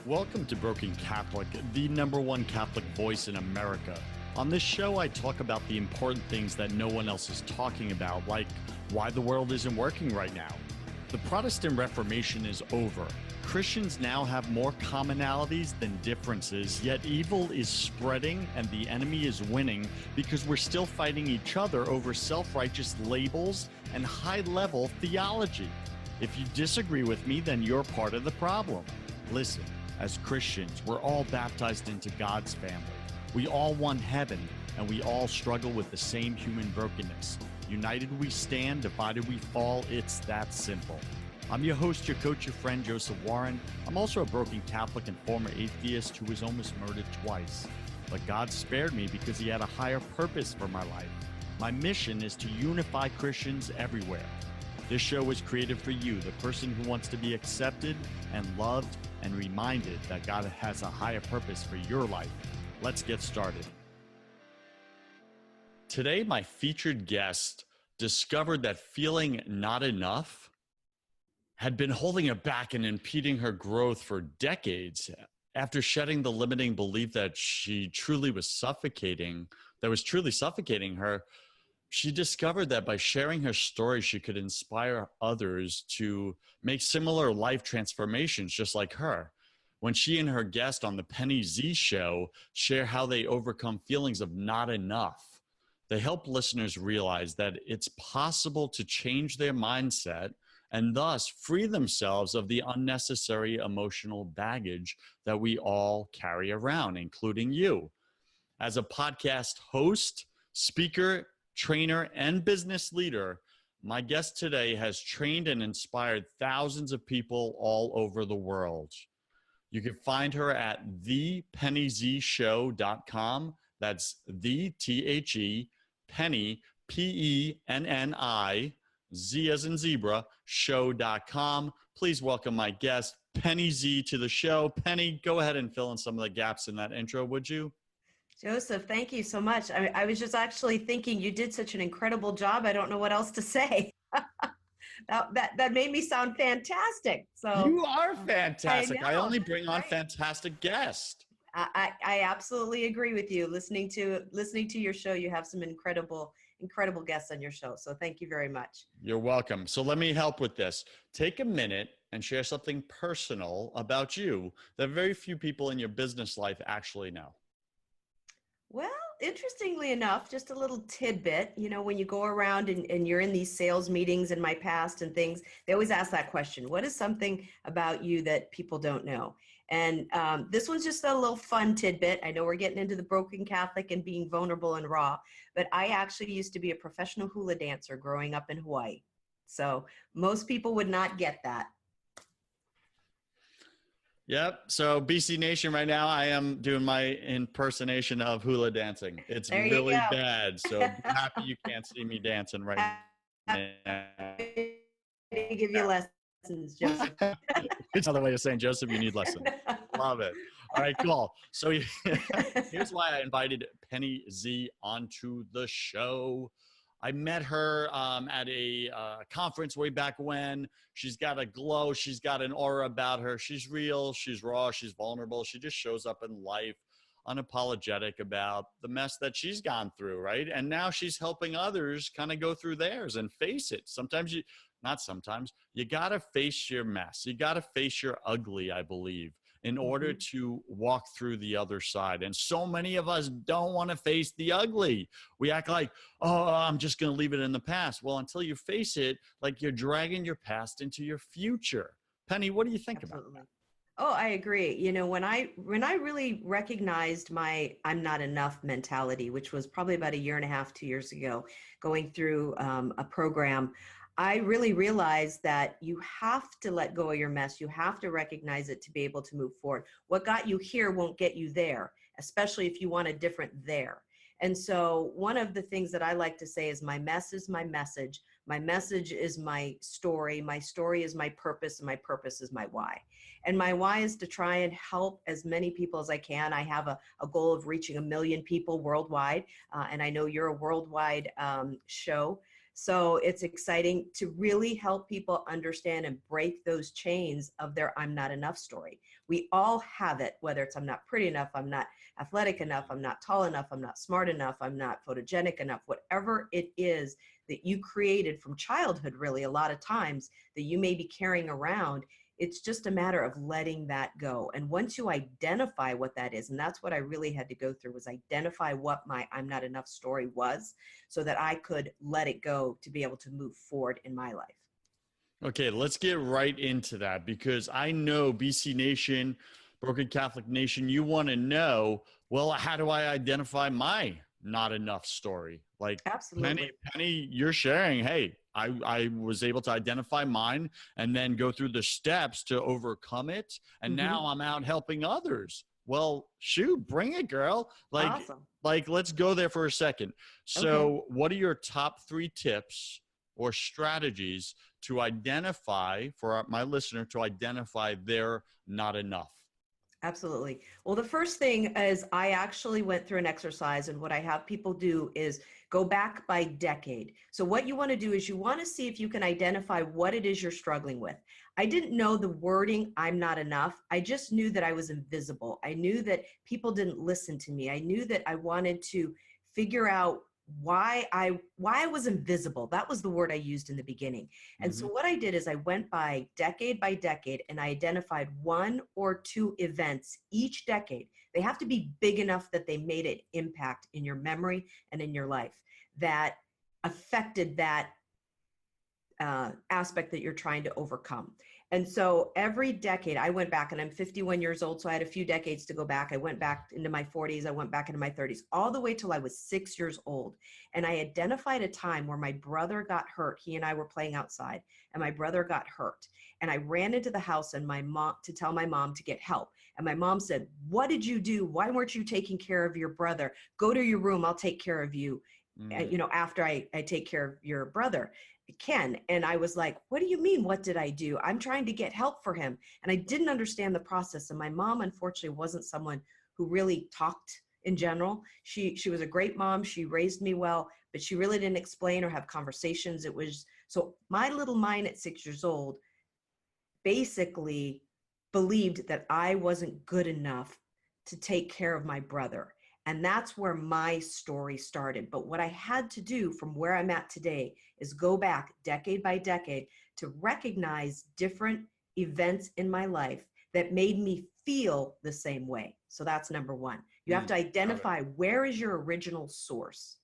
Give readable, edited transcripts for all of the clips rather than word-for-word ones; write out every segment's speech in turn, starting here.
Welcome to Broken Catholic, the #1 Catholic voice in America. On this show, I talk about the important things that no one else is talking about, like why the world isn't working right now. The Protestant Reformation is over. Christians now have more commonalities than differences, yet evil is spreading and the enemy is winning because we're still fighting each other over self-righteous labels and high-level theology. If you disagree with me, then you're part of the problem. Listen, as Christians, we're all baptized into God's family. We all want heaven, and we all struggle with the same human brokenness. United we stand, divided we fall. It's that simple. I'm your host, your coach, your friend, Joseph Warren. I'm also a broken Catholic and former atheist who was almost murdered twice. But God spared me because he had a higher purpose for my life. My mission is to unify Christians everywhere. This show was created for you, the person who wants to be accepted and loved and reminded that God has a higher purpose for your life. Let's get started. Today, my featured guest discovered that feeling not enough had been holding her back and impeding her growth for decades. After shedding the limiting belief that was truly suffocating her, she discovered that by sharing her story, she could inspire others to make similar life transformations just like her. When she and her guest on the Penni Z show share how they overcome feelings of not enough, they help listeners realize that it's possible to change their mindset and thus free themselves of the unnecessary emotional baggage that we all carry around, including you. As a podcast host, speaker, trainer, and business leader, my guest today has trained and inspired thousands of people all over the world. You can find her at thepennyzshow.com. That's the Penny, Penni, Z as in zebra, show.com. Please welcome my guest, Penni Z, to the show. Penni, go ahead and fill in some of the gaps in that intro, would you? Joseph, thank you so much. I was just actually thinking you did such an incredible job. I don't know what else to say. that made me sound fantastic. So you are fantastic. I only that's bring on right. fantastic guests. I absolutely agree with you. Listening to your show, you have some incredible guests on your show. So thank you very much. You're welcome. So let me help with this. Take a minute and share something personal about you that very few people in your business life actually know. Well, interestingly enough, just a little tidbit, when you go around and you're in these sales meetings in my past and things, they always ask that question, what is something about you that people don't know? And this one's just a little fun tidbit. I know we're getting into the broken Catholic and being vulnerable and raw, but I actually used to be a professional hula dancer growing up in Hawaii. So most people would not get that. Yep. So BC Nation, right now I am doing my impersonation of hula dancing. It's really bad. So I'm happy you can't see me dancing right now. I give you lessons, Joseph. It's another way of saying, Joseph, you need lessons. Love it. All right, cool. So here's why I invited Penni Z onto the show. I met her at a conference way back when. She's got a glow. She's got an aura about her. She's real. She's raw. She's vulnerable. She just shows up in life unapologetic about the mess that she's gone through, right? And now she's helping others kind of go through theirs and face it. You got to face your mess. You got to face your ugly, I believe, in order to walk through the other side. And so many of us don't want to face the ugly. We act like, oh, I'm just going to leave it in the past. Well, until you face it, like you're dragging your past into your future. Penni, what do you think about that? Oh, I agree. When I really recognized my I'm not enough mentality, which was probably about 1.5 years, 2 years ago, going through a program, I really realized that you have to let go of your mess. You have to recognize it to be able to move forward. What got you here won't get you there, especially if you want a different there. And so one of the things that I like to say is my mess is my message. My message is my story. My story is my purpose, and my purpose is my why. And my why is to try and help as many people as I can. I have a goal of reaching 1 million people worldwide. And I know you're a worldwide show. So it's exciting to really help people understand and break those chains of their I'm not enough story. We all have it, whether it's I'm not pretty enough, I'm not athletic enough, I'm not tall enough, I'm not smart enough, I'm not photogenic enough, whatever it is that you created from childhood, really, a lot of times that you may be carrying around. It's just a matter of letting that go. And once you identify what that is, and that's what I really had to go through, was identify what my I'm not enough story was so that I could let it go to be able to move forward in my life. Okay, let's get right into that because I know BC Nation, Broken Catholic Nation, you want to know, well, how do I identify my not enough story? Like Absolutely. Penny, you're sharing, hey, I was able to identify mine and then go through the steps to overcome it. And Mm-hmm. now I'm out helping others. Well, shoot, bring it, girl. Awesome. Let's go there for a second. Okay. So what are your top 3 tips or strategies to identify, for my listener, to identify they're not enough? Absolutely. Well, the first thing is I actually went through an exercise, and what I have people do is go back by decade. So what you want to do is you want to see if you can identify what it is you're struggling with. I didn't know the wording, I'm not enough. I just knew that I was invisible. I knew that people didn't listen to me. I knew that I wanted to figure out why I was invisible. That was the word I used in the beginning. And so what I did is I went by decade and I identified 1 or 2 events each decade. They have to be big enough that they made an impact in your memory and in your life that affected that aspect that you're trying to overcome. And so every decade I went back, and I'm 51 years old. So I had a few decades to go back. I went back into my 40s. I went back into my 30s, all the way till I was 6 years old. And I identified a time where my brother got hurt. He and I were playing outside and my brother got hurt. And I ran into the house and my mom to tell my mom to get help. And my mom said, "What did you do? Why weren't you taking care of your brother? Go to your room. I'll take care of you. After I take care of your brother, Ken." And I was like, "What do you mean? What did I do? I'm trying to get help for him." And I didn't understand the process. And my mom, unfortunately, wasn't someone who really talked in general. She was a great mom. She raised me well, but she really didn't explain or have conversations. It was, so my little mind at 6 years old basically believed that I wasn't good enough to take care of my brother. And that's where my story started. But what I had to do from where I'm at today is go back decade by decade to recognize different events in my life that made me feel the same way. So that's number 1. You have to identify where is your original source.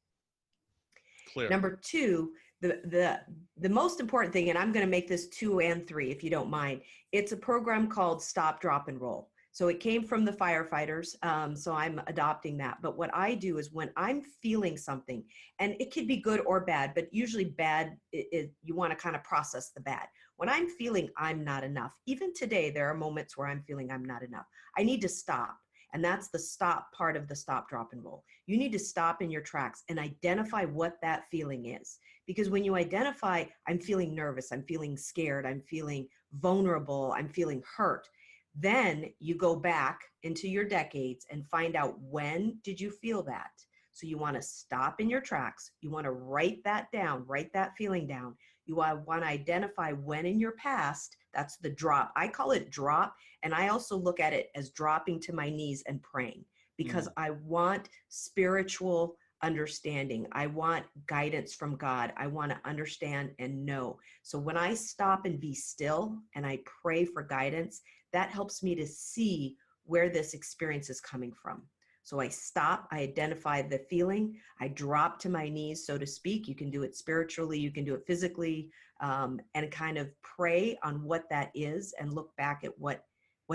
Clear. Number 2, the most important thing, and I'm going to make this 2 and 3 if you don't mind. It's a program called Stop, Drop, and Roll. So it came from the firefighters. So I'm adopting that. But what I do is when I'm feeling something, and it could be good or bad, but usually bad, you want to kind of process the bad. When I'm feeling I'm not enough, even today, there are moments where I'm feeling I'm not enough. I need to stop. And that's the stop part of the stop, drop, and roll. You need to stop in your tracks and identify what that feeling is. Because when you identify, I'm feeling nervous, I'm feeling scared, I'm feeling vulnerable, I'm feeling hurt, then you go back into your decades and find out, when did you feel that? So you want to stop in your tracks. You want to write that down, write that feeling down. You want to identify when in your past, that's the drop. I call it drop. And I also look at it as dropping to my knees and praying, because I want spiritual understanding. I want guidance from God. I want to understand and know. So when I stop and be still and I pray for guidance, that helps me to see where this experience is coming from. So I stop, I identify the feeling, I drop to my knees, so to speak. You can do it spiritually, you can do it physically, and kind of pray on what that is and look back at what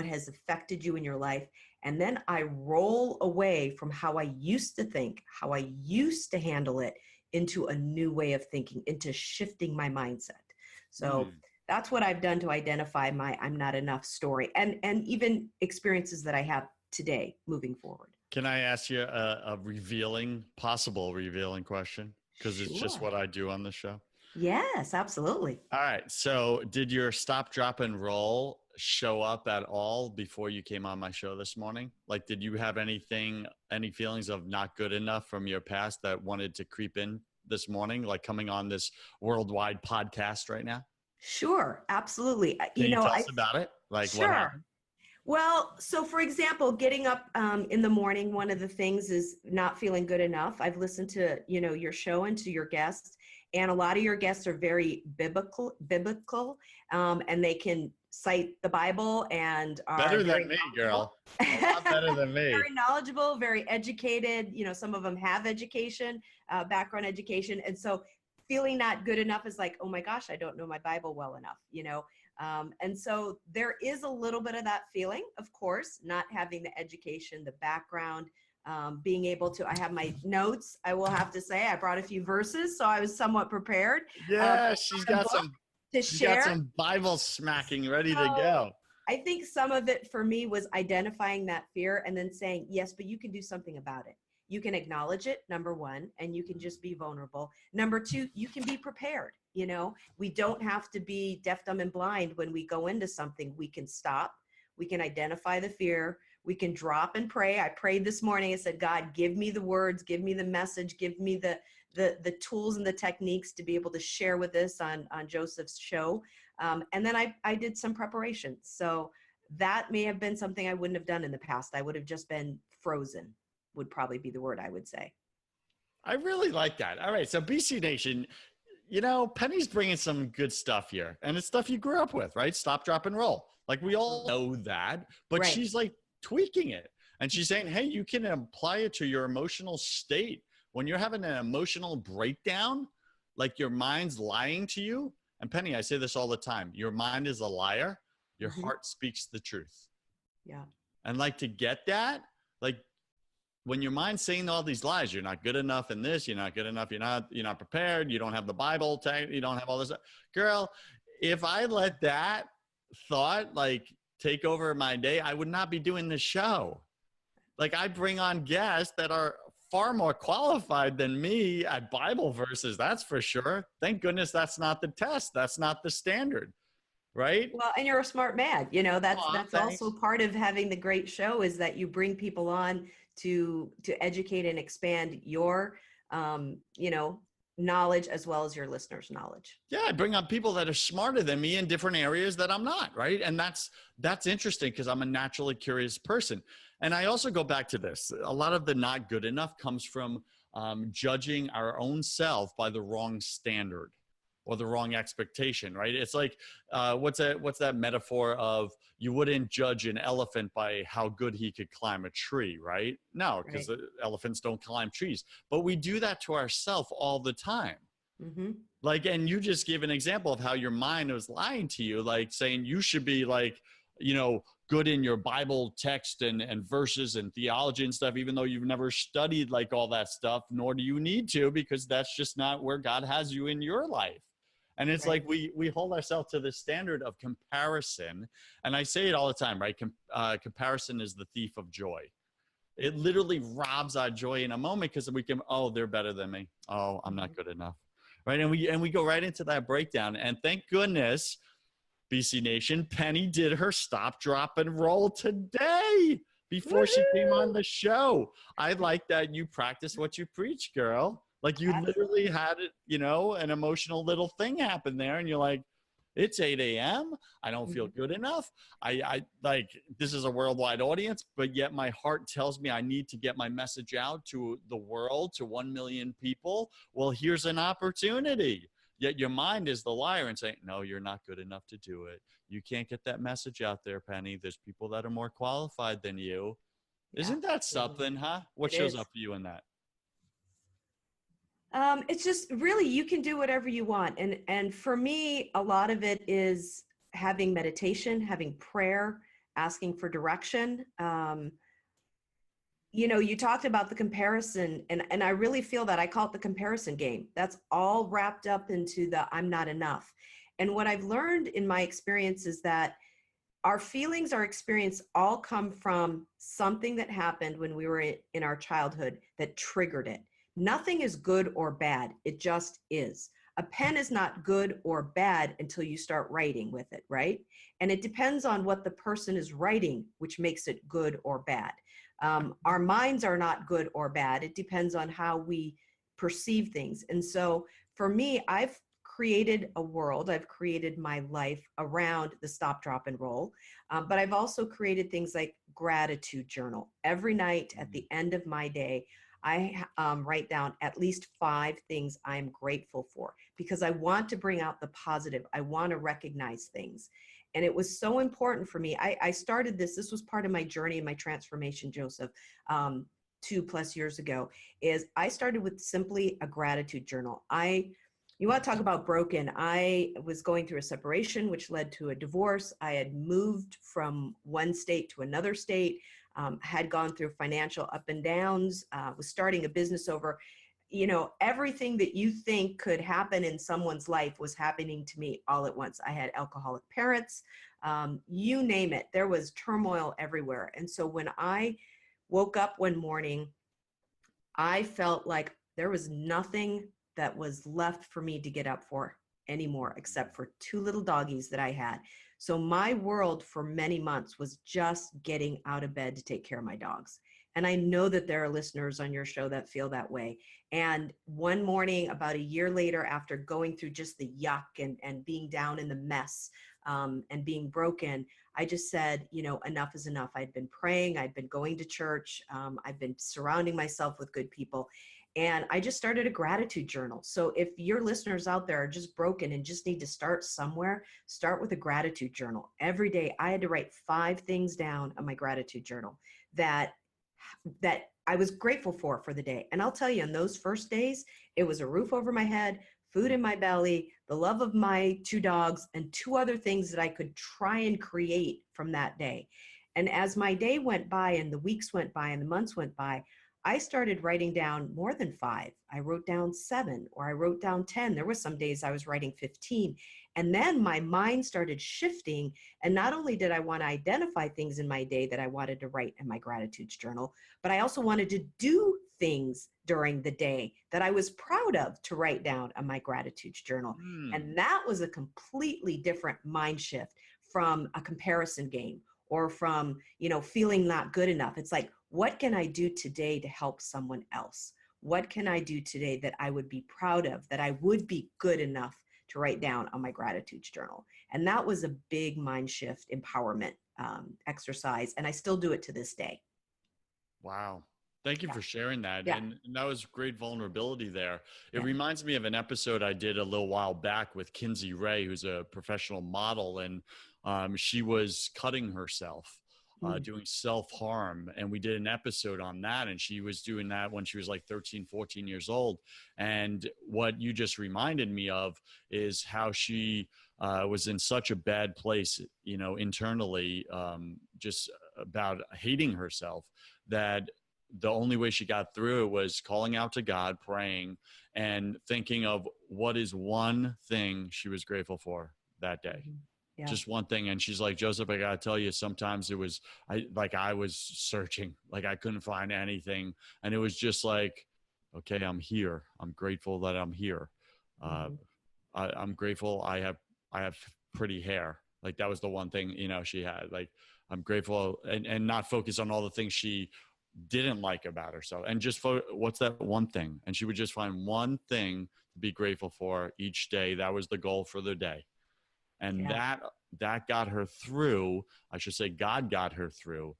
has affected you in your life. And then I roll away from how I used to think, how I used to handle it, into a new way of thinking, into shifting my mindset. So that's what I've done to identify my I'm not enough story, and even experiences that I have today moving forward. Can I ask you a possible revealing question? Because it's just what I do on the show. Yes, absolutely. All right. So did your stop, drop, and roll show up at all before you came on my show this morning? Like, did you have any feelings of not good enough from your past that wanted to creep in this morning, like coming on this worldwide podcast right now? Sure, absolutely. Can you tell us about it? Like what Sure. happened? Well, so for example, getting up in the morning, one of the things is not feeling good enough. I've listened to, your show and to your guests, and a lot of your guests are very biblical, and they can cite the Bible and are Better very than me, knowledgeable. girl. A lot better than me. Very knowledgeable, very educated. Some of them have education, background education. And so feeling not good enough is like, oh my gosh, I don't know my Bible well enough. And so there is a little bit of that feeling, of course, not having the education, the background, being able to, I have my notes, I will have to say, I brought a few verses, so I was somewhat prepared. Yeah, she's got share. some Bible smacking ready to So, go. I think some of it for me was identifying that fear and then saying, yes, but you can do something about it. You can acknowledge it, number one, and you can just be vulnerable. Number two, you can be prepared. We don't have to be deaf, dumb, and blind when we go into something. We can stop. We can identify the fear. We can drop and pray. I prayed this morning. I said, God, give me the words, give me the message, give me the tools and the techniques to be able to share with this on Joseph's show. And then I did some preparation. So that may have been something I wouldn't have done in the past. I would have just been frozen, would probably be the word I would say. I really like that. All right. So BC Nation, Penny's bringing some good stuff here, and it's stuff you grew up with, right? Stop, drop, and roll. Like we all know that, but Right. She's like tweaking it. And she's saying, hey, you can apply it to your emotional state. When you're having an emotional breakdown, like your mind's lying to you. And Penny, I say this all the time. Your mind is a liar. Your heart speaks the truth. Yeah. And like to get that, like when your mind's saying all these lies, you're not good enough in this, you're not good enough, you're not prepared, you don't have the Bible, you don't have all this. Girl, if I let that thought like take over my day, I would not be doing this show. Like I bring on guests that are far more qualified than me at Bible verses, that's for sure. Thank goodness that's not the test. That's not the standard, right? Well, and you're a smart man. That's Thanks. also part of having the great show is that you bring people on to educate and expand your, knowledge as well as your listeners' knowledge. Yeah, I bring on people that are smarter than me in different areas that I'm not, right? And that's interesting because I'm a naturally curious person. And I also go back to this. A lot of the not good enough comes from judging our own self by the wrong standard or the wrong expectation, right? It's like, what's that metaphor of you wouldn't judge an elephant by how good he could climb a tree, right? No, because elephants don't climb trees. But we do that to ourselves all the time. Mm-hmm. Like, and you just gave an example of how your mind was lying to you, like saying you should be like, good in your Bible text and verses and theology and stuff, even though you've never studied like all that stuff, nor do you need to, because that's just not where God has you in your life. And it's like we hold ourselves to the standard of comparison. And I say it all the time, right? Comparison is the thief of joy. It literally robs our joy in a moment because we can, oh, they're better than me. Oh, I'm not good enough. Right. And we go right into that breakdown. And thank goodness, BC Nation, Penny did her stop, drop, and roll today before she came on the show. I like that you practice what you preach, girl. Like you literally had it, an emotional little thing happen there. And you're like, it's 8 a.m. I don't feel good enough. I like, this is a worldwide audience, but yet my heart tells me I need to get my message out to the world, to 1 million people. Well, here's an opportunity. Yet your mind is the liar and saying, no, you're not good enough to do it. You can't get that message out there, Penny. There's people that are more qualified than you. Yeah. Isn't that something, huh? What shows up for you in that? It's just really, you can do whatever you want. And for me, a lot of it is having meditation, having prayer, asking for direction. You talked about the comparison, and I really feel that I call it the comparison game. That's all wrapped up into the I'm not enough. And what I've learned in my experience is that our feelings, our experience all come from something that happened when we were in our childhood that triggered it. Nothing is good or bad. It just is. A pen is not good or bad until you start writing with it, right? And it depends on what the person is writing, which makes it good or bad. Our minds are not good or bad. It depends on how we perceive things. And so for me, I've created a world, I've created my life around the stop, drop, and roll. But I've also created things like gratitude journal. Every night at the end of my day, I write down at least 5 things I'm grateful for, because I want to bring out the positive. I want to recognize things. And it was so important for me. I started this was part of my journey and my transformation, Joseph, 2+ years ago, is I started with simply a gratitude journal. You want to talk about broken. I was going through a separation, which led to a divorce. I had moved from one state to another state, had gone through financial up and downs, was starting a business over. Everything that you think could happen in someone's life was happening to me all at once. I had alcoholic parents, you name it. There was turmoil everywhere. And so when I woke up one morning, I felt like there was nothing that was left for me to get up for anymore, except for 2 little doggies that I had. So my world for many months was just getting out of bed to take care of my dogs. And I know that there are listeners on your show that feel that way. And one morning, about a year later, after going through just the yuck and being down in the mess and being broken, I just said, enough is enough. I'd been praying, I'd been going to church, I've been surrounding myself with good people. And I just started a gratitude journal. So if your listeners out there are just broken and just need to start somewhere, start with a gratitude journal. Every day I had to write 5 things down on my gratitude journal that I was grateful for the day. And I'll tell you, in those first days, it was a roof over my head, food in my belly, the love of my 2 dogs, and 2 other things that I could try and create from that day. And as my day went by and the weeks went by and the months went by, I started writing down more than 5. I wrote down 7, or I wrote down 10. There were some days I was writing 15. And then my mind started shifting. And not only did I want to identify things in my day that I wanted to write in my gratitude journal, but I also wanted to do things during the day that I was proud of to write down on my gratitude journal. And that was a completely different mind shift from a comparison game or from, feeling not good enough. It's like, what can I do today to help someone else? What can I do today that I would be proud of, that I would be good enough to write down on my gratitude journal? And that was a big mind shift empowerment exercise. And I still do it to this day. Wow. Thank you for sharing that. Yeah. And that was great vulnerability there. It reminds me of an episode I did a little while back with Kinsey Ray, who's a professional model, and she was cutting herself, doing self-harm. And we did an episode on that. And she was doing that when she was like 13, 14 years old. And what you just reminded me of is how she was in such a bad place, internally, just about hating herself, that the only way she got through it was calling out to God, praying, and thinking of what is one thing she was grateful for that day. Yeah. Just one thing. And she's like, Joseph, I got to tell you, sometimes it was, I was searching, like I couldn't find anything. And it was just like, okay, I'm here. I'm grateful that I'm here. I'm grateful I have pretty hair. Like that was the one thing, she had. Like, I'm grateful and not focus on all the things she didn't like about herself, and just what's that one thing? And she would just find one thing to be grateful for each day. That was the goal for the day. And that got her through. I should say God got her through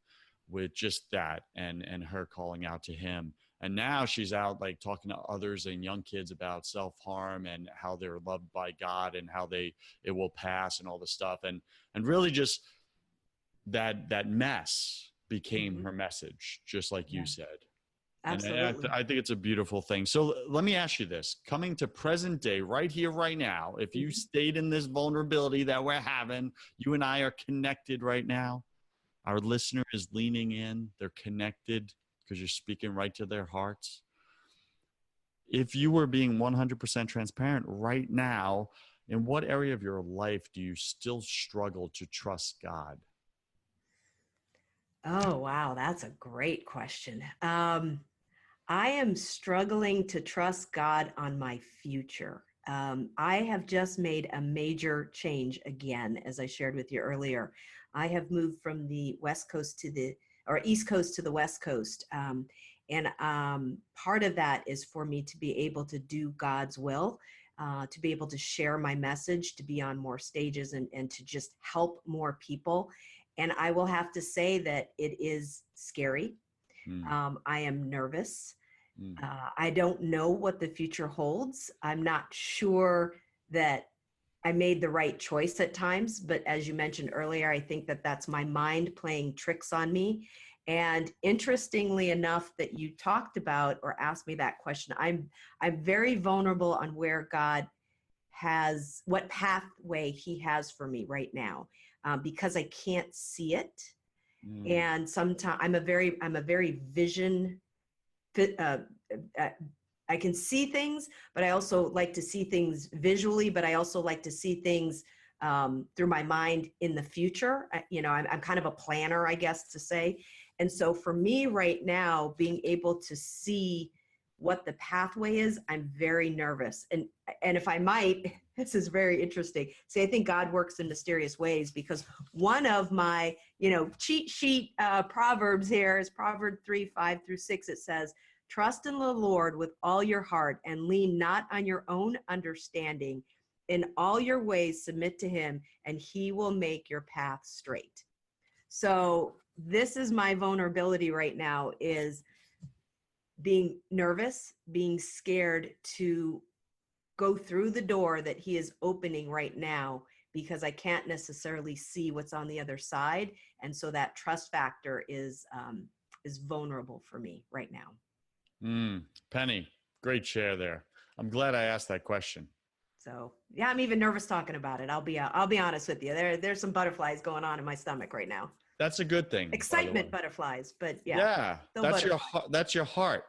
with just that, and her calling out to him. And now she's out like talking to others and young kids about self-harm and how they're loved by God and how it will pass and all this stuff. And really just that mess became her message, just like you said. Absolutely. And I think it's a beautiful thing. So let me ask you this, coming to present day, right here, right now, if you stayed in this vulnerability that we're having, you and I are connected right now. Our listener is leaning in, they're connected because you're speaking right to their hearts. If you were being 100% transparent right now, in what area of your life do you still struggle to trust God? Oh, wow. That's a great question. I am struggling to trust God on my future. I have just made a major change again, as I shared with you earlier. I have moved from the West Coast to the East Coast to the West Coast. And part of that is for me to be able to do God's will, to be able to share my message, to be on more stages, and to just help more people. And I will have to say that it is scary. I am nervous. I don't know what the future holds. I'm not sure that I made the right choice at times, but as you mentioned earlier, I think that that's my mind playing tricks on me. And interestingly enough, that you talked about or asked me that question, I'm very vulnerable on where God has, what pathway he has for me right now, because I can't see it. And sometimes I'm a very vision, uh, I can see things, but I also like to see things visually, but I also like to see things through my mind in the future. I'm kind of a planner, I guess to say. And so for me right now, being able to see what the pathway is, I'm very nervous. And if I might, this is very interesting. See, I think God works in mysterious ways, because one of my, cheat sheet proverbs here is Proverbs 3:5-6. It says, "Trust in the Lord with all your heart and lean not on your own understanding. In all your ways submit to him, and he will make your path straight." So this is my vulnerability right now, is being nervous, being scared to go through the door that he is opening right now, because I can't necessarily see what's on the other side. And so that trust factor is vulnerable for me right now. Penny, great share there. I'm glad I asked that question. So yeah, I'm even nervous talking about it. I'll be honest with you. There's some butterflies going on in my stomach right now. That's a good thing. Excitement butterflies, but yeah, that's your heart,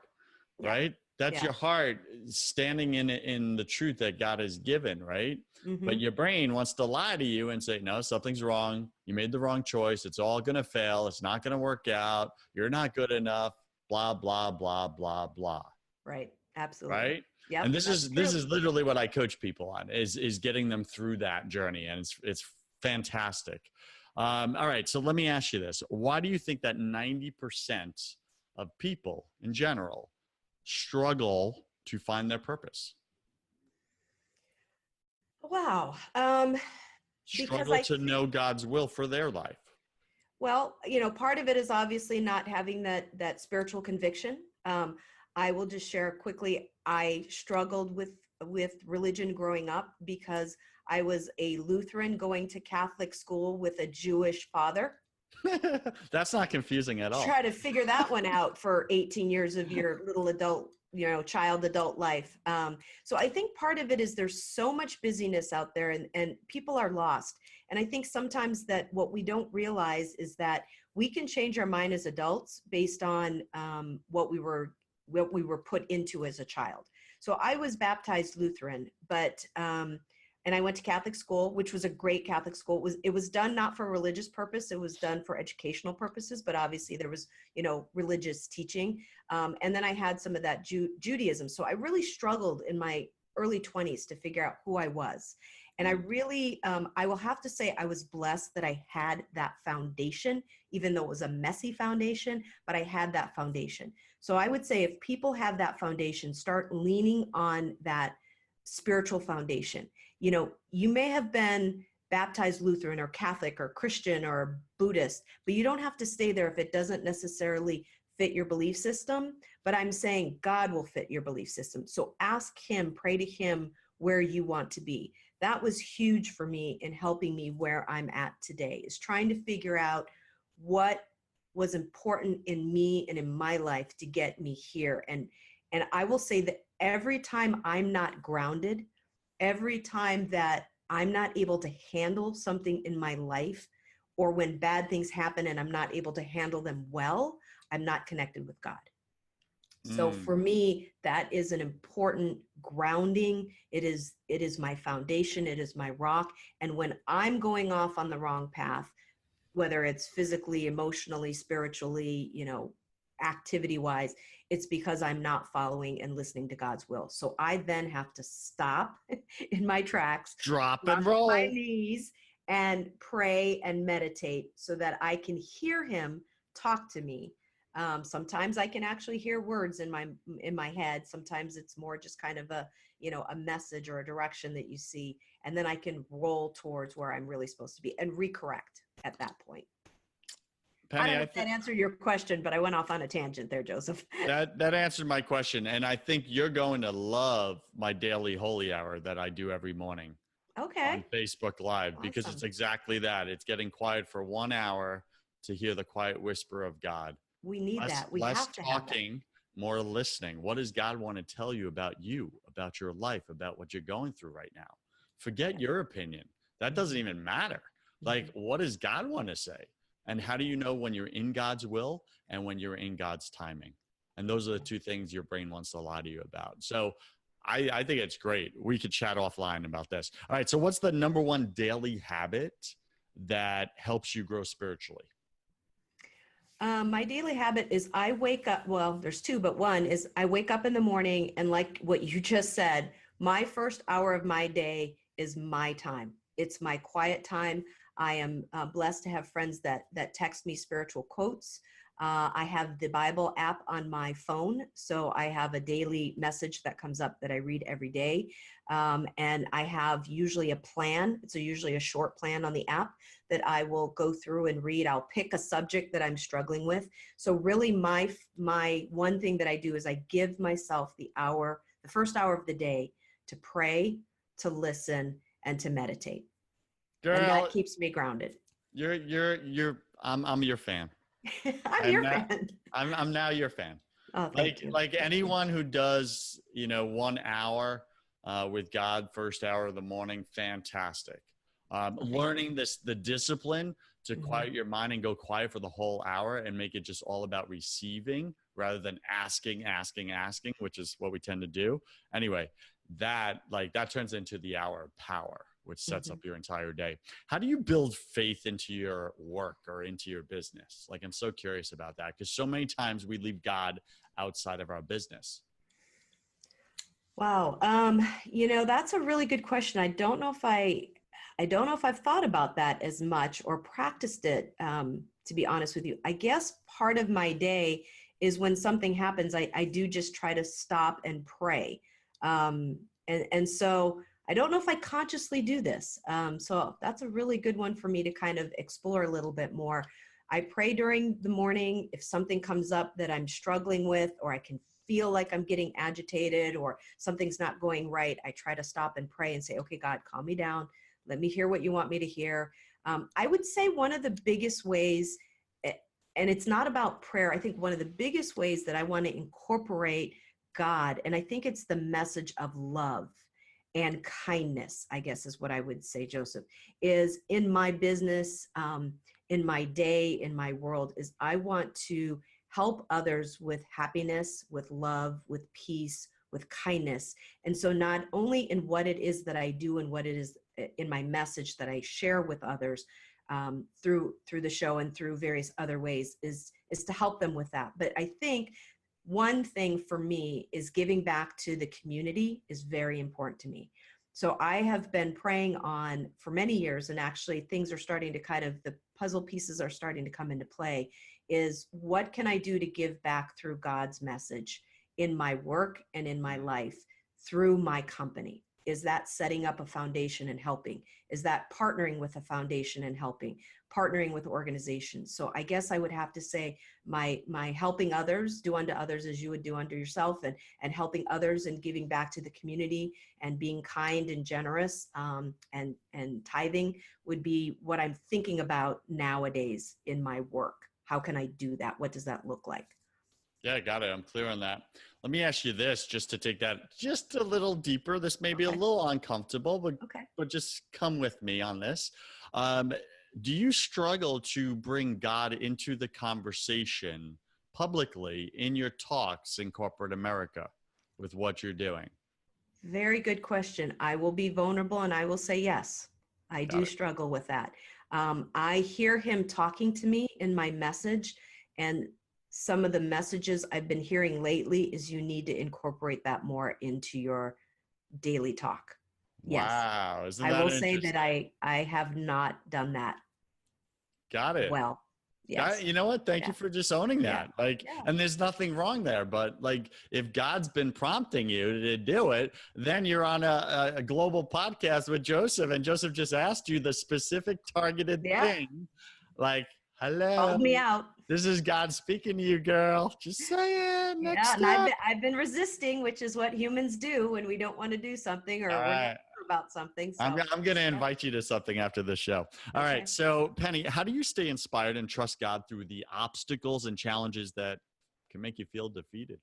right? That's your heart standing in the truth that God has given, right? But your brain wants to lie to you and say, no, something's wrong. You made the wrong choice. It's all going to fail. It's not going to work out. You're not good enough. Blah, blah, blah, blah, blah. Right. Absolutely. Right. Yeah. And this is literally what I coach people on, is getting them through that journey. And it's fantastic. All right. So let me ask you this. Why do you think that 90% of people in general struggle to find their purpose? Wow. Struggle to know God's will for their life. Well, part of it is obviously not having that spiritual conviction. I will just share quickly. I struggled with religion growing up because I was a Lutheran going to Catholic school with a Jewish father. That's not confusing at all. Try to figure that one out for 18 years of your little adult, child adult life. So I think part of it is there's so much busyness out there, and people are lost. And I think sometimes that what we don't realize is that we can change our mind as adults based on what we were put into as a child. So I was baptized Lutheran, but and I went to Catholic school, which was a great Catholic school. It was done not for religious purpose. It was done for educational purposes, but obviously there was, religious teaching. And then I had some of that Judaism. So I really struggled in my early 20s to figure out who I was. And I really, I will have to say I was blessed that I had that foundation, even though it was a messy foundation, but I had that foundation. So I would say if people have that foundation, start leaning on that spiritual foundation. You may have been baptized Lutheran or Catholic or Christian or Buddhist, but you don't have to stay there if it doesn't necessarily fit your belief system. But I'm saying God will fit your belief system. So ask him, pray to him where you want to be. That was huge for me in helping me where I'm at today, is trying to figure out what was important in me and in my life to get me here. And I will say that every time I'm not grounded, every time that I'm not able to handle something in my life, or when bad things happen and I'm not able to handle them well, I'm not connected with God. So for me, that is an important grounding. It is my foundation. It is my rock. And when I'm going off on the wrong path, whether it's physically, emotionally, spiritually, activity-wise, it's because I'm not following and listening to God's will. So I then have to stop in my tracks, drop and roll my knees, and pray and meditate so that I can hear him talk to me Sometimes I can actually hear words in my head. Sometimes it's more just kind of a message or a direction that you see, and then I can roll towards where I'm really supposed to be and recorrect at that point. I Penny, don't know if that answered your question, but I went off on a tangent there, Joseph. that answered my question. And I think you're going to love my daily holy hour that I do every morning on Okay. Facebook Live, because Awesome. it's exactly that. It's getting quiet for 1 hour to hear the quiet whisper of God. We need that. We Less have to have that. talking, more listening. What does God want to tell you, about your life, about what you're going through right now? Forget Yeah. your opinion. That doesn't even matter. Like, what does God want to say? And how do you know when you're in God's will and when you're in God's timing? And those are the two things your brain wants to lie to you about. So I think it's great. We could chat offline about this. All right. So what's the number one daily habit that helps you grow spiritually? My daily habit is I wake up, well, there's two, but one is I wake up in the morning, and like what you just said, my first hour of my day is my time. It's my quiet time. I am blessed to have friends that text me spiritual quotes. I have the Bible app on my phone, so I have a daily message that comes up that I read every day. And I have usually a plan. It's usually a short plan on the app that I will go through and read. I'll pick a subject that I'm struggling with. So really my one thing that I do is I give myself the first hour of the day to pray, to listen, and to meditate. And Girl, that keeps me grounded. I'm your fan. I'm And your that fan. I'm now your fan. Oh, thank you. Like anyone who does, 1 hour with God, first hour of the morning, fantastic. Learning the discipline to quiet your mind and go quiet for the whole hour and make it just all about receiving rather than asking, which is what we tend to do. Anyway, that turns into the hour of power, which sets up your entire day. How do you build faith into your work or into your business? Like, I'm so curious about that, because so many times we leave God outside of our business. Wow. That's a really good question. I don't know if I've thought about that as much or practiced it, to be honest with you. I guess part of my day is when something happens, I do just try to stop and pray. And so I don't know if I consciously do this. So that's a really good one for me to kind of explore a little bit more. I pray during the morning. If something comes up that I'm struggling with, or I can feel like I'm getting agitated or something's not going right, I try to stop and pray and say, okay, God, calm me down. Let me hear what you want me to hear. I would say one of the biggest ways, and it's not about prayer, I think one of the biggest ways that I want to incorporate God, and I think it's the message of love and kindness, I guess is what I would say, Joseph, is in my business, in my day, in my world, is I want to help others with happiness, with love, with peace, with kindness. And so not only in what it is that I do and what it is in my message that I share with others through the show and through various other ways is to help them with that. But I think one thing for me is giving back to the community is very important to me. So I have been praying on for many years, and actually things are starting to the puzzle pieces are starting to come into play, is what can I do to give back through God's message in my work and in my life through my company? Is that setting up a foundation and helping? Is that partnering with a foundation and helping? Partnering with organizations? So I guess I would have to say my helping others, do unto others as you would do unto yourself, and helping others and giving back to the community and being kind and generous and tithing would be what I'm thinking about nowadays in my work. How can I do that? What does that look like? Yeah, got it. I'm clear on that. Let me ask you this, just to take that just a little deeper. This may be a little uncomfortable, but just come with me on this. Do you struggle to bring God into the conversation publicly in your talks in corporate America with what you're doing? Very good question. I will be vulnerable and I will say yes. I do struggle with that. I hear him talking to me in my message, and some of the messages I've been hearing lately is you need to incorporate that more into your daily talk. Wow. Yes. Isn't I that will say interesting? that I have not done that Got it. well. Yes. You know what? Thank you for just owning Yeah. that. Like, Yeah. and there's nothing wrong there, but like, if God's been prompting you to do it, then you're on a global podcast with Joseph, and Joseph just asked you the specific targeted Yeah. thing. Like, hello, Called me out. this is God speaking to you, girl. Just saying, next Yeah. And step. I've been resisting, which is what humans do when we don't want to do something or All we're not right. sure about something. I'm So going to invite you to something after the show. All right. okay. So, Penny, how do you stay inspired and trust God through the obstacles and challenges that can make you feel defeated?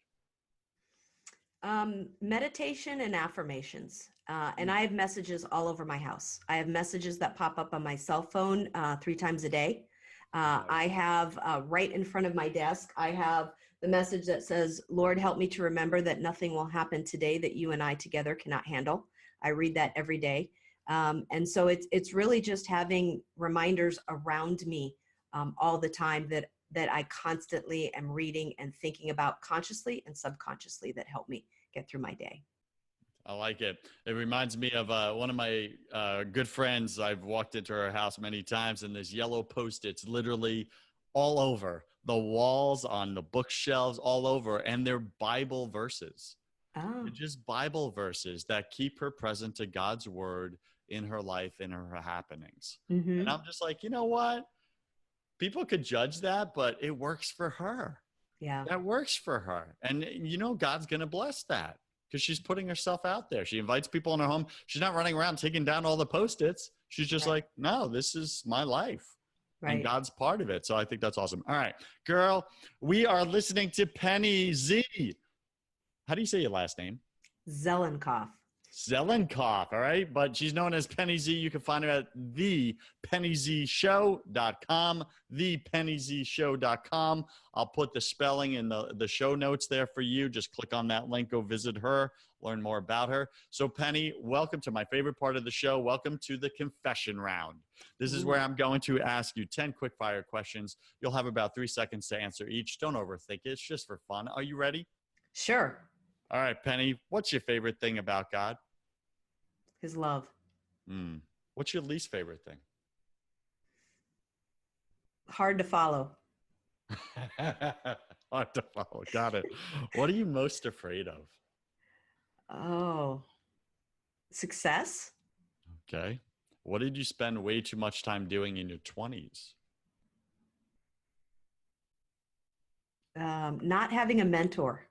Meditation and affirmations. And I have messages all over my house. I have messages that pop up on my cell phone 3 times a day. I have right in front of my desk, I have the message that says, Lord, help me to remember that nothing will happen today that you and I together cannot handle. I read that every day. And so it's really just having reminders around me all the time that I constantly am reading and thinking about consciously and subconsciously that help me get through my day. I like it. It reminds me of one of my good friends. I've walked into her house many times, and there's yellow Post-its literally all over the walls, on the bookshelves, all over, and they're Bible verses. Oh. They're just Bible verses that keep her present to God's word in her life, in her happenings. Mm-hmm. And I'm just like, you know what? People could judge that, but it works for her. Yeah. That works for her. And you know, God's going to bless that because she's putting herself out there. She invites people in her home. She's not running around taking down all the Post-its. She's just like, no, this is my life. And God's part of it. So I think that's awesome. All right, girl, we are listening to Penni Z. How do you say your last name? Zelinkoff. Zelinkoff, all right? But she's known as Penni Z. You can find her at thepennizshow.com, thepennizshow.com. I'll put the spelling in the show notes there for you. Just click on that link, go visit her, learn more about her. So, Penny, welcome to my favorite part of the show. Welcome to the confession round. This is where I'm going to ask you 10 quick fire questions. You'll have about 3 seconds to answer each. Don't overthink it. It's just for fun. Are you ready? Sure. All right, Penny, what's your favorite thing about God? His love. What's your least favorite thing? Hard to follow. Hard to follow. Got it. What are you most afraid of? Oh, success. Okay. What did you spend way too much time doing in your 20s? Not having a mentor.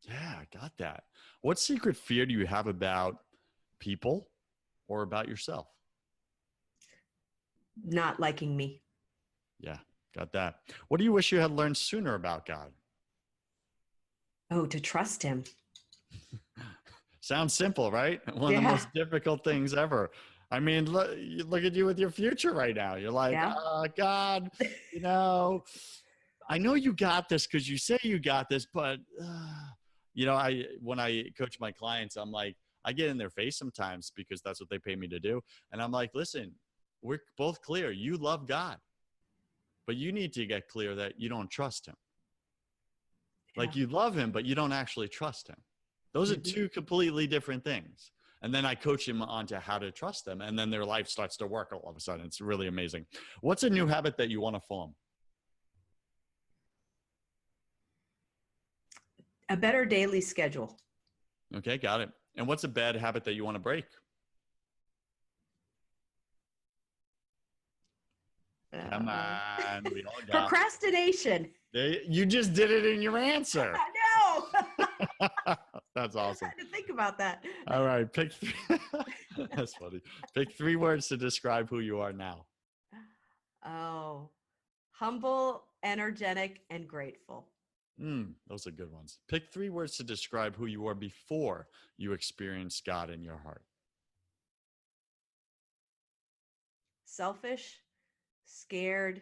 Yeah, I got that. What secret fear do you have about people or about yourself? Not liking me. Yeah, got that. What do you wish you had learned sooner about God? Oh, to trust him. Sounds simple, right? One of the most difficult things ever. I mean, look at you with your future right now. You're like, God, you know, I know you got this because you say you got this, but you know, when I coach my clients, I'm like, I get in their face sometimes because that's what they pay me to do. And I'm like, listen, we're both clear. You love God, but you need to get clear that you don't trust him. Like you love him, but you don't actually trust him. Those are two completely different things. And then I coach them onto how to trust them. And then their life starts to work all of a sudden. It's really amazing. What's a new habit that you want to form? A better daily schedule. Okay, got it. And what's a bad habit that you want to break? Come on, we all got procrastination. You just did it in your answer. I know. That's awesome. I had to think about that. All right, pick 3. That's funny. Pick 3 words to describe who you are now. Oh, humble, energetic, and grateful. Those are good ones. Pick 3 words to describe who you were before you experienced God in your heart. Selfish, scared,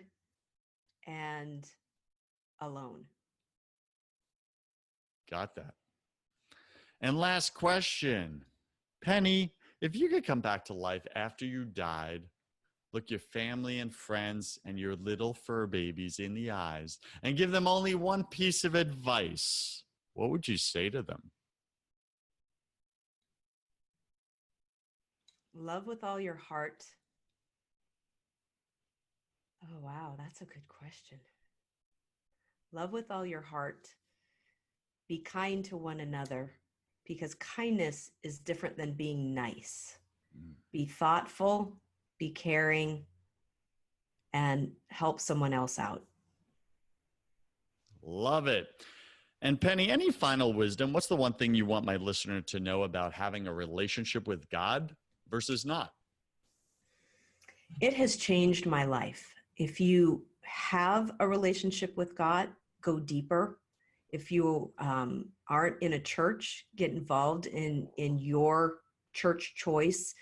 and alone. Got that. And last question. Penny, if you could come back to life after you died, look your family and friends and your little fur babies in the eyes and give them only one piece of advice, what would you say to them? Love with all your heart. Oh, wow. That's a good question. Love with all your heart. Be kind to one another because kindness is different than being nice. Be thoughtful, be caring, and help someone else out. Love it. And Penny, any final wisdom? What's the one thing you want my listener to know about having a relationship with God versus not? It has changed my life. If you have a relationship with God, go deeper. If you aren't in a church, get involved in your church choice.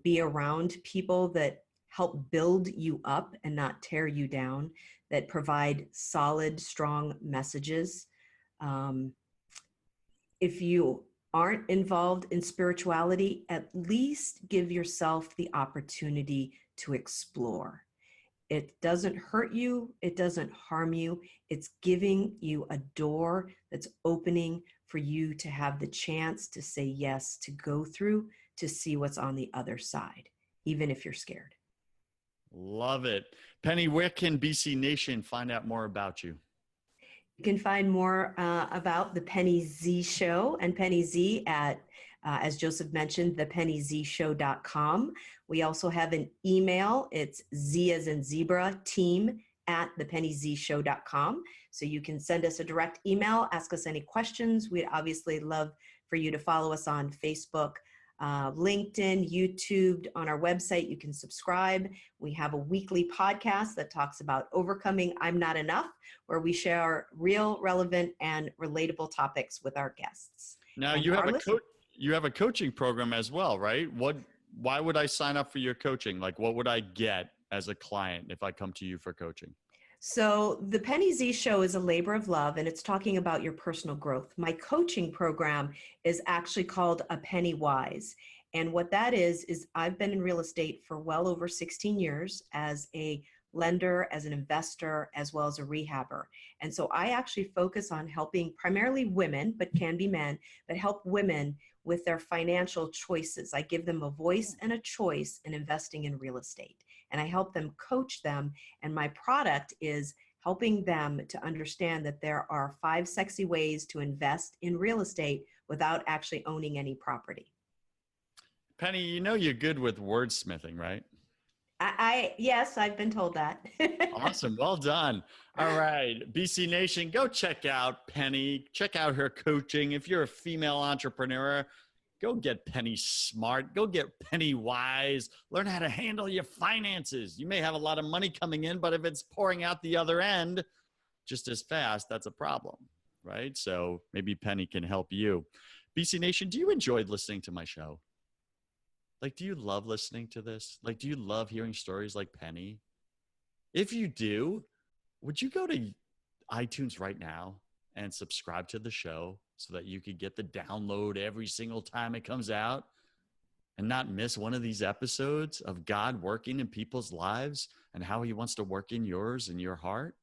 Be around people that help build you up and not tear you down, that provide solid, strong messages. If you aren't involved in spirituality, at least give yourself the opportunity to explore. It doesn't hurt you. It doesn't harm you. It's giving you a door that's opening for you to have the chance to say yes, to go through, to see what's on the other side, even if you're scared. Love it. Penny, where can BC Nation find out more about you? You can find more about the Penni Z Show and Penni Z at, as Joseph mentioned, thepennyzshow.com. We also have an email. It's Z as in zebra, team at thepennyzshow.com. So you can send us a direct email, ask us any questions. We'd obviously love for you to follow us on Facebook, LinkedIn, YouTube. On our website, you can subscribe. We have a weekly podcast that talks about overcoming I'm Not Enough, where we share real, relevant, and relatable topics with our guests. Now, and you have a coaching program as well, right? Why would I sign up for your coaching? Like, what would I get as a client if I come to you for coaching? So the Penni Z Show is a labor of love, and it's talking about your personal growth. My coaching program is actually called A Penny Wise. And what that is I've been in real estate for well over 16 years as a lender, as an investor, as well as a rehabber. And so I actually focus on helping primarily women, but can be men, but help women with their financial choices. I give them a voice and a choice in investing in real estate. And I help them coach them. And my product is helping them to understand that there are 5 sexy ways to invest in real estate without actually owning any property. Penny, you know you're good with wordsmithing, right? Yes, I've been told that. Awesome. Well done. All right. BC Nation, go check out Penny. Check out her coaching. If you're a female entrepreneur, go get Penny smart. Go get Penny wise. Learn how to handle your finances. You may have a lot of money coming in, but if it's pouring out the other end just as fast, that's a problem, right? So maybe Penny can help you. BC Nation, do you enjoy listening to my show? Like, do you love listening to this? Like, do you love hearing stories like Penny? If you do, would you go to iTunes right now and subscribe to the show so that you could get the download every single time it comes out and not miss one of these episodes of God working in people's lives and how he wants to work in yours and your heart?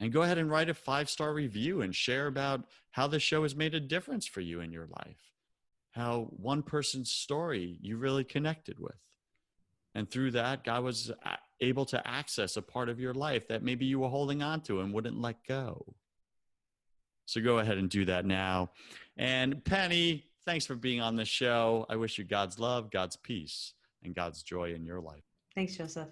And go ahead and write a 5-star review and share about how the show has made a difference for you in your life. How one person's story you really connected with. And through that, God was able to access a part of your life that maybe you were holding on to and wouldn't let go. So go ahead and do that now. And Penny, thanks for being on the show. I wish you God's love, God's peace, and God's joy in your life. Thanks, Joseph.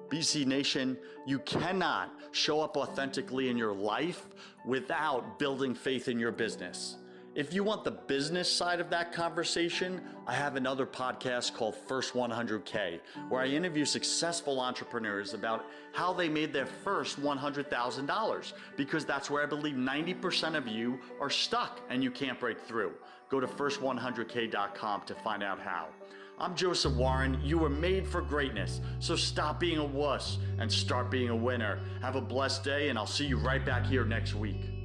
BC Nation, you cannot show up authentically in your life without building faith in your business. If you want the business side of that conversation, I have another podcast called First 100K, where I interview successful entrepreneurs about how they made their first $100,000, because that's where I believe 90% of you are stuck and you can't break through. Go to first100k.com to find out how. I'm Joseph Warren. You were made for greatness, so stop being a wuss and start being a winner. Have a blessed day, and I'll see you right back here next week.